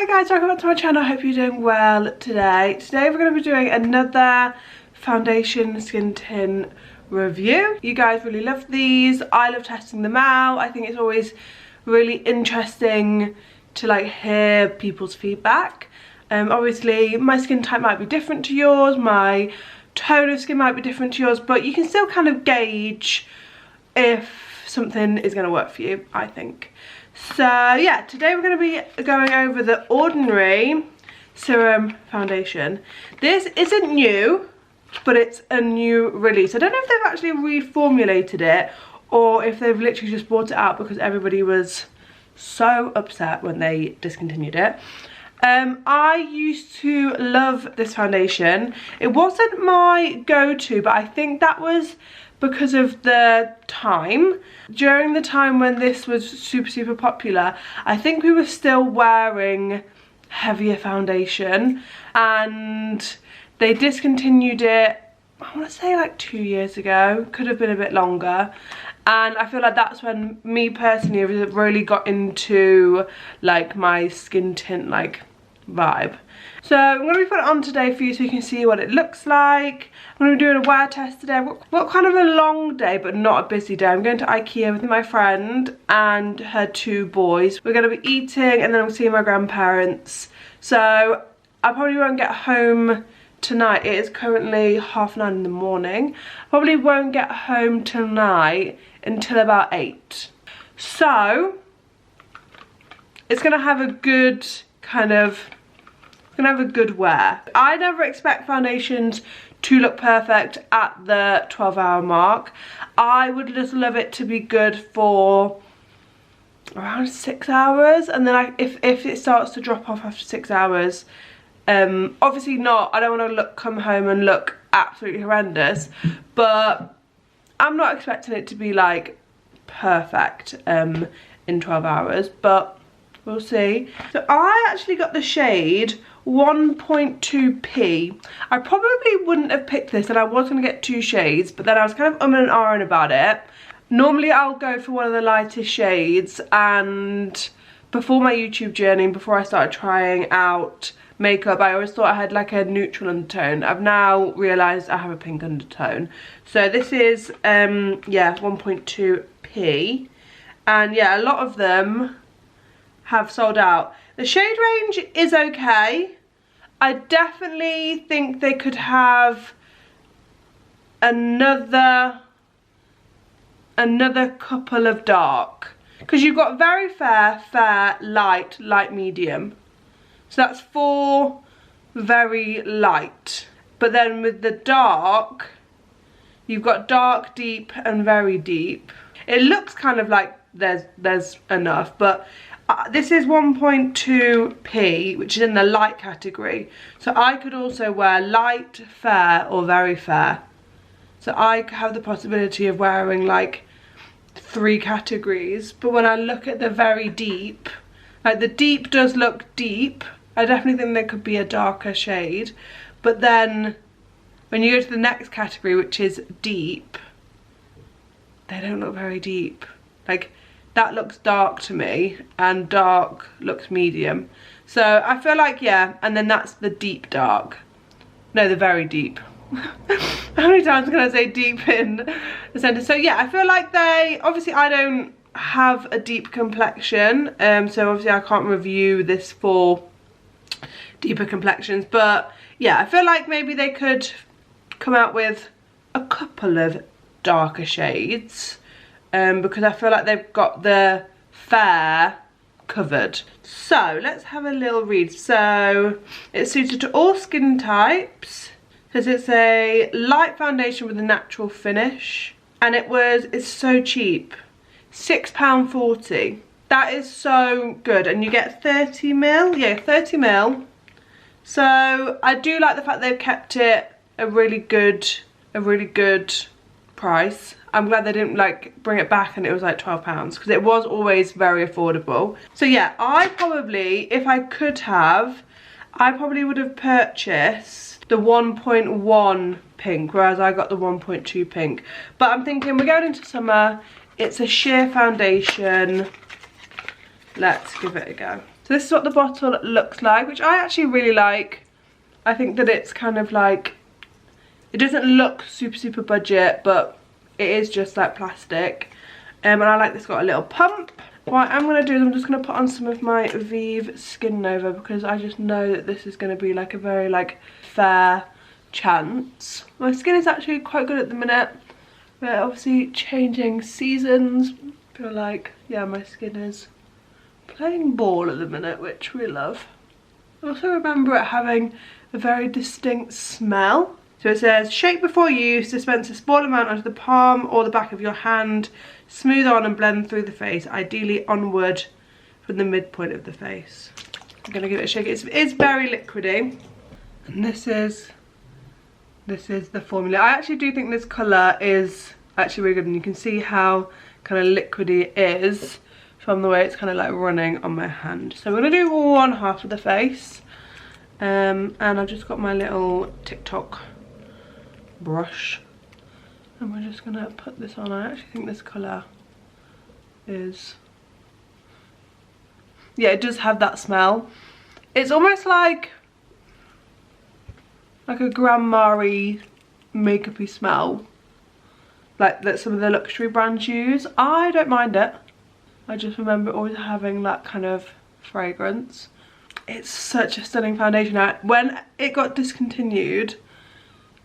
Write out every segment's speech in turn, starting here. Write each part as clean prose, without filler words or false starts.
guys, welcome back to my channel. I hope you're doing well today. Today we're going to be doing another foundation skin tint review. You guys really love these. I love testing them out. I think it's always really interesting to like hear people's feedback. Obviously my skin type might be different to yours, my tone of skin might be different to yours, but you can still kind of gauge if something is going to work for you, I think. So yeah, today we're going to be going over the Ordinary Serum Foundation. This isn't new, but it's a new release. I don't know if they've actually reformulated it or if they've literally just brought it out because everybody was so upset when they discontinued it. I used to love this foundation. It wasn't my go-to, but I think that was because of the time. During the time when this was super popular, I think we were still wearing heavier foundation, and they discontinued it, I want to say like 2 years ago, could have been a bit longer. And I feel like that's when me personally really got into like my skin tint like vibe. So I'm going to be putting it on today for you so you can see what it looks like. I'm going to be doing a wear test today. I've got kind of a long day but not a busy day. I'm going to IKEA with my friend and her 2 boys. We're going to be eating and then I'm seeing my grandparents. So I probably won't get home tonight. It is currently 9:30 in the morning. Probably won't get home tonight until about 8. So it's going to have a good kind of wear. I never expect foundations to look perfect at the 12-hour mark. I would just love it to be good for around 6 hours, and then if it starts to drop off after 6 hours, obviously not, I don't want to come home and look absolutely horrendous, but I'm not expecting it to be like perfect in 12 hours, but we'll see. So I actually got the shade 1.2p. I probably wouldn't have picked this, and I was going to get 2 shades, but then I was kind of and ahhing about it. Normally I'll go for one of the lightest shades, and before my YouTube journey, before I started trying out makeup, I always thought I had like a neutral undertone. I've now realised I have a pink undertone. So this is yeah, 1.2p, and yeah, a lot of them have sold out. The shade range is okay. I definitely think they could have another couple of dark, because you've got very fair, light, medium. So that's 4 very light. But then with the dark, you've got dark, deep and very deep. It looks kind of like there's enough, but this is 1.2p, which is in the light category. So I could also wear light, fair or very fair. So I have the possibility of wearing like 3 categories. But when I look at the very deep, like the deep does look deep. I definitely think there could be a darker shade. But then when you go to the next category, which is deep, they don't look very deep. Like, that looks dark to me, and dark looks medium. So I feel like, yeah, and then that's the deep dark. No, the very deep. How many times can I say deep in the sentence? So yeah, I feel like obviously I don't have a deep complexion, so obviously I can't review this for deeper complexions, but yeah, I feel like maybe they could come out with a couple of darker shades. Because I feel like they've got the fair covered. So let's have a little read. So it's suited to all skin types, because it's a light foundation with a natural finish, and it's so cheap, £6.40. That is so good, and you get 30ml. Yeah, 30ml. So I do like the fact they've kept it a really good price. I'm glad they didn't like bring it back and it was like £12, because it was always very affordable. So yeah, I probably, if I could have, I probably would have purchased the 1.1 pink, whereas I got the 1.2 pink. But I'm thinking we're going into summer, it's a sheer foundation, let's give it a go. So this is what the bottle looks like, which I actually really like. I think that it's kind of like, it doesn't look super budget, but it is just like plastic. And I like this, got a little pump. What I'm going to do is I'm just going to put on some of my Vive Skin Nova, because I just know that this is going to be like a very like fair chance. My skin is actually quite good at the minute. We're obviously changing seasons. I feel like, yeah, my skin is playing ball at the minute, which we love. I also remember it having a very distinct smell. So it says, shake before use, dispense a small amount onto the palm or the back of your hand, smooth on and blend through the face, ideally onward from the midpoint of the face. I'm gonna give it a shake. It's very liquidy. And this is the formula. I actually do think this colour is actually really good, and you can see how kind of liquidy it is from the way it's kind of like running on my hand. So we're gonna do one half of the face. And I've just got my little TikTok brush, and we're just gonna put this on. I actually think this colour is, yeah, it does have that smell. It's almost like a grandma-y makeup-y smell, like that some of the luxury brands use. I don't mind it. I just remember always having that kind of fragrance. It's such a stunning foundation. When it got discontinued,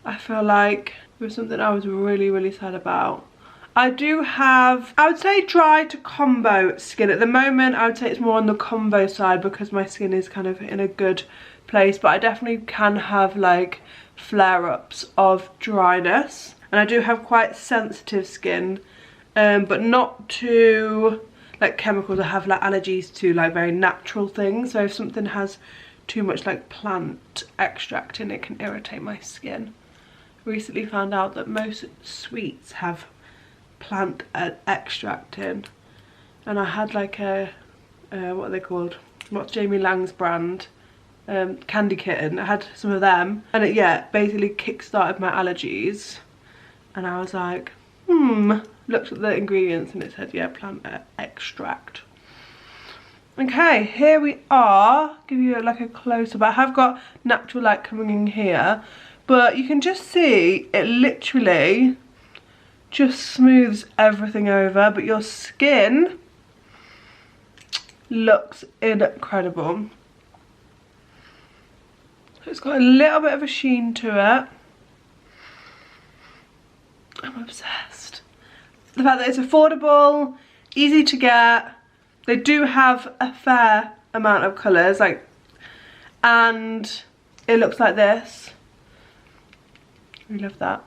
I feel like it was something I was really sad about. I do have, I would say, dry to combo skin. At the moment, I would say it's more on the combo side because my skin is kind of in a good place, but I definitely can have like flare-ups of dryness. And I do have quite sensitive skin, but not to like chemicals. I have like allergies to like very natural things. So if something has too much like plant extract in it, can irritate my skin. Recently found out that most sweets have plant extract in, and I had like a what are they called, what's Jamie Lang's brand, Candy Kitten. I had some of them, and it, yeah, basically kick-started my allergies. And I was like, looked at the ingredients and it said, yeah, plant extract. Okay, here we are. Give you like a close-up. I have got natural light coming in here, but you can just see it literally just smooths everything over, but your skin looks incredible. It's got a little bit of a sheen to it. I'm obsessed. The fact that it's affordable, easy to get. They do have a fair amount of colours, like, and it looks like this. We love that.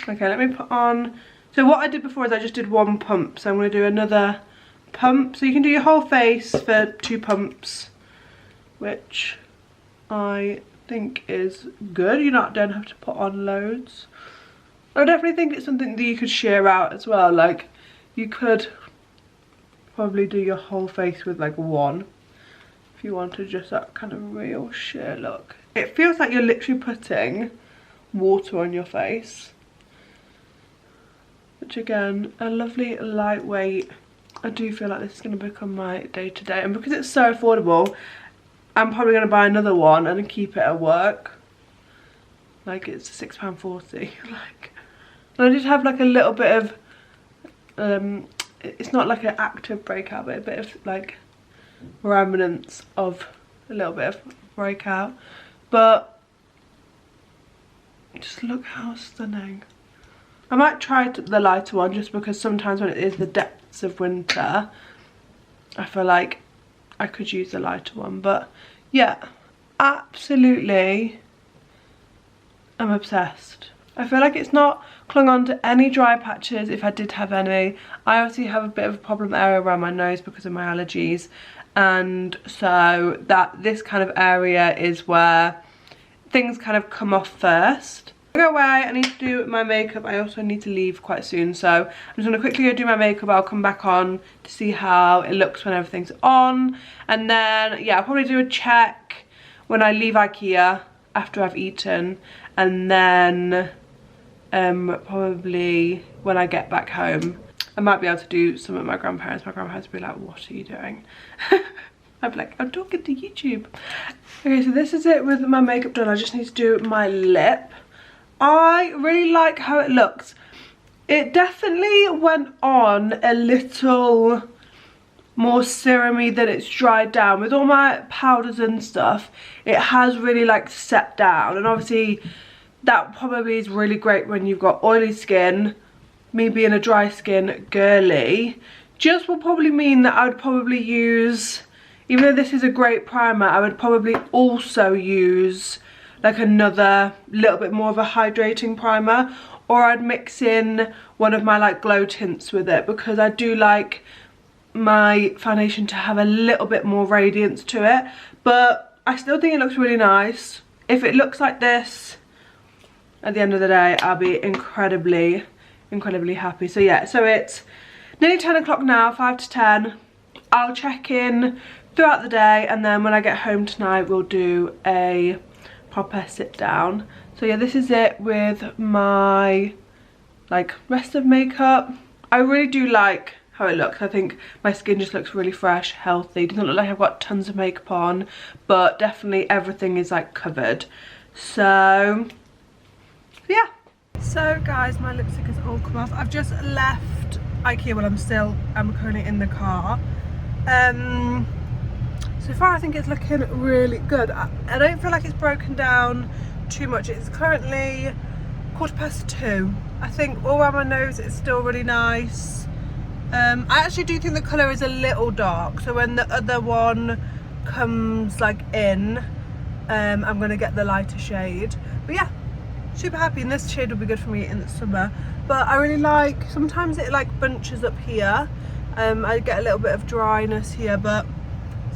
Okay, let me put on. So what I did before is I just did one pump, so I'm going to do another pump. So you can do your whole face for 2 pumps, which I think is good. You don't have to put on loads. I definitely think it's something that you could sheer out as well. Like, you could probably do your whole face with like one, if you wanted just that kind of real sheer look. It feels like you're literally putting water on your face, which again, a lovely lightweight. I do feel like this is going to become my day-to-day, and because it's so affordable, I'm probably going to buy another one and keep it at work. Like, it's £6.40. Like, and I did have like a little bit of it's not like an active breakout, but a bit of like remnants of a little bit of breakout. But just look how stunning. I might try the lighter one, just because sometimes when it is the depths of winter, I feel like I could use the lighter one. But yeah, absolutely, I'm obsessed. I feel like it's not clung on to any dry patches if I did have any. I obviously have a bit of a problem area around my nose because of my allergies, and so this kind of area is where things kind of come off first. Go away, I need to do my makeup. I also need to leave quite soon, so I'm just going to quickly go do my makeup. I'll come back on to see how it looks when everything's on, and then yeah, I'll probably do a check when I leave IKEA after I've eaten, and then probably when I get back home I might be able to do some at my grandparents. My grandparents will be like, what are you doing? I'd be like, I'm talking to YouTube. Okay, so this is it with my makeup done. I just need to do my lip. I really like how it looks. It definitely went on a little more serumy than it's dried down. With all my powders and stuff, it has really like set down, and obviously that probably is really great when you've got oily skin. Me being a dry skin girly, just will probably mean that I would probably use, even though this is a great primer, I would probably also use like another little bit more of a hydrating primer, or I'd mix in one of my like glow tints with it, because I do like my foundation to have a little bit more radiance to it. But I still think it looks really nice. If it looks like this at the end of the day, I'll be incredibly happy. So yeah, so it's nearly 10 o'clock now, 5 to 10. I'll check in throughout the day, and then when I get home tonight we'll do a proper sit down. So yeah, this is it with my like rest of makeup. I really do like how it looks. I think my skin just looks really fresh, healthy. Doesn't look like I've got tons of makeup on, but definitely everything is like covered. So yeah. So guys, my lipstick has all come off. I've just left IKEA while I'm currently in the car. So far I think it's looking really good. I don't feel like it's broken down too much. It's currently 2:15. I think all around my nose it's still really nice. I actually do think the colour is a little dark, so when the other one comes like in, I'm going to get the lighter shade. But yeah, super happy, and this shade will be good for me in the summer. But I really like, sometimes it like bunches up here. I get a little bit of dryness here, but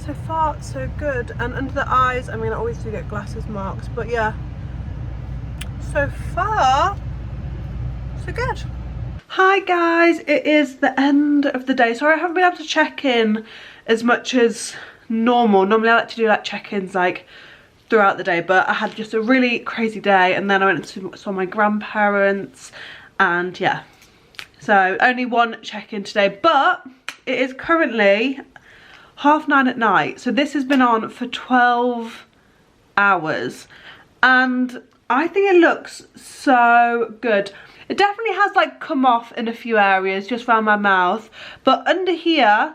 so far so good. And under the eyes, I mean I always do get glasses marks, but yeah, so far so good. Hi guys, it is the end of the day. Sorry I haven't been able to check in as much as normal. Normally I like to do like check-ins like throughout the day, but I had just a really crazy day, and then I went and saw my grandparents, and yeah, so only one check-in today. But it is currently 9:30 at night, so this has been on for 12 hours, and I think it looks so good. It definitely has like come off in a few areas just around my mouth, but under here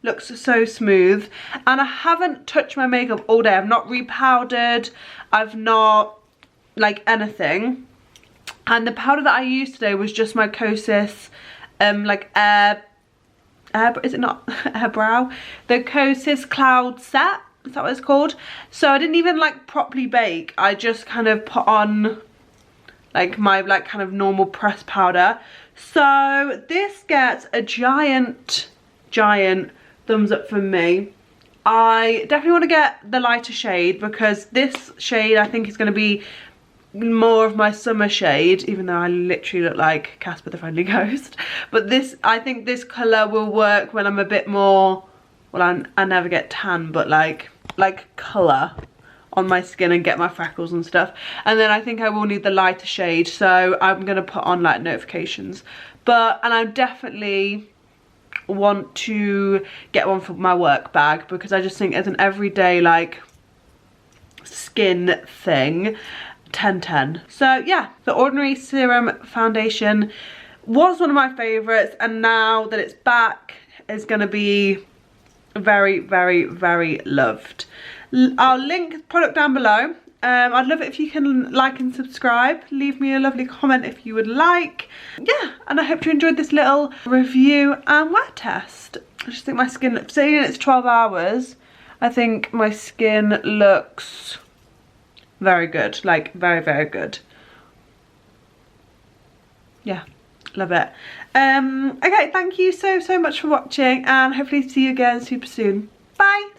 looks so smooth. And I haven't touched my makeup all day. I've not repowdered, I've not like anything. And the powder that I used today was just my Kosas like air is it not Airbrow? The Kosas Cloud Set, is that what it's called? So I didn't even like properly bake. I just kind of put on like my like kind of normal pressed powder. So this gets a giant thumbs up from me. I definitely want to get the lighter shade, because this shade I think is going to be more of my summer shade, even though I literally look like Casper the Friendly Ghost. But this, I think this colour will work when I'm a bit more, well I never get tan, but like colour on my skin and get my freckles and stuff. And then I think I will need the lighter shade, so I'm gonna put on like notifications. And I definitely want to get one for my work bag, because I just think as an everyday like skin thing, 10/10. So yeah, the Ordinary Serum Foundation was one of my favourites, and now that it's back, it's gonna be very loved. I'll link the product down below. I'd love it if you can like and subscribe. Leave me a lovely comment if you would like. Yeah, and I hope you enjoyed this little review and wear test. I just think my skin, saying it's 12 hours, I think my skin looks very good, like very good. Yeah, love it. Okay, thank you so much for watching, and hopefully see you again super soon. Bye.